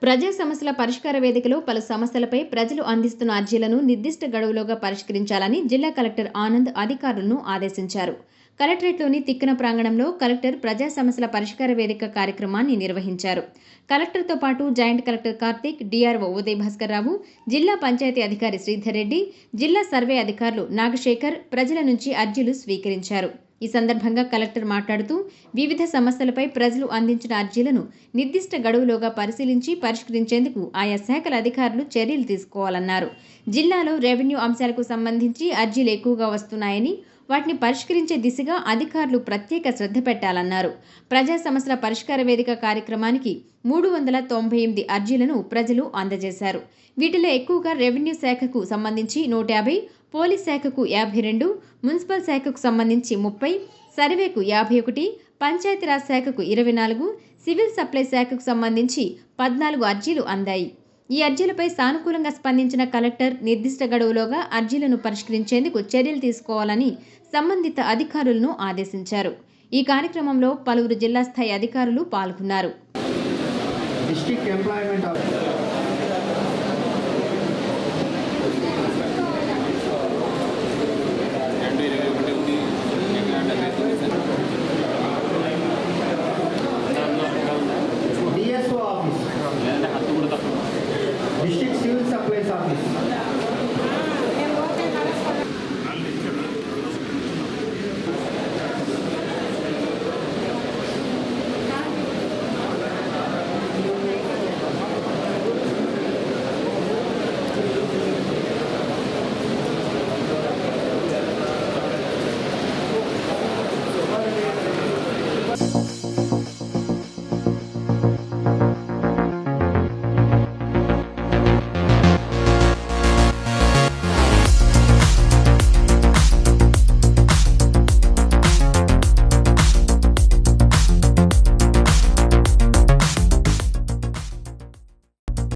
ప్రజా సమస్యల పరిష్కార వేదికలో పలు సమస్యలపై ప్రజలు అందిస్తున్న అర్జీలను నిర్దిష్ట గడువులోగా పరిష్కరించాలని జిల్లా కలెక్టర్ ఆనంద్ అధికారులను ఆదేశించారు. కలెక్టరేట్లోని తిక్కన ప్రాంగణంలో కలెక్టర్ ప్రజా సమస్యల పరిష్కార వేదిక కార్యక్రమాన్ని నిర్వహించారు. కలెక్టర్తో పాటు joint collector Karthik, DRO Uday Bhaskar Rao, జిల్లా పంచాయతీ అధికారి శ్రీధర్ రెడ్డి, జిల్లా సర్వే అధికారులు నాగశేఖర్ ప్రజల నుంచి అర్జీలు స్వీకరించారు. ఈ సందర్భంగా కలెక్టర్ మాట్లాడుతూ వివిధ సమస్యలపై ప్రజలు అందించిన అర్జీలను నిర్దిష్ట గడువులోగా పరిశీలించి పరిష్కరించేందుకు ఆయా శాఖల అధికారులు చర్యలు తీసుకోవాలన్నారు. జిల్లాలో రెవెన్యూ అంశాలకు సంబంధించి అర్జీలు ఎక్కువగా వస్తున్నాయని, వాటిని పరిష్కరించే దిశగా అధికారులు ప్రత్యేక శ్రద్ధ పెట్టాలన్నారు. ప్రజా సమస్యల పరిష్కార వేదిక కార్యక్రమానికి 398 అర్జీలను ప్రజలు అందజేశారు. వీటిలో ఎక్కువగా రెవెన్యూ శాఖకు సంబంధించి 150, పోలీస్ శాఖకు 52, మున్సిపల్ శాఖకు సంబంధించి 30, సర్వేకు 51, పంచాయతీరాజ్ శాఖకు 24, సివిల్ సప్లై శాఖకు సంబంధించి 14 అర్జీలు అందాయి. ఈ అర్జీలపై సానుకూలంగా స్పందించిన కలెక్టర్ నిర్దిష్ట గడువులోగా అర్జీలను పరిష్కరించేందుకు చర్యలు తీసుకోవాలని సంబంధిత అధికారులను ఆదేశించారు. ఈ కార్యక్రమంలో పలువురు జిల్లా స్థాయి అధికారులు పాల్గొన్నారు. District employment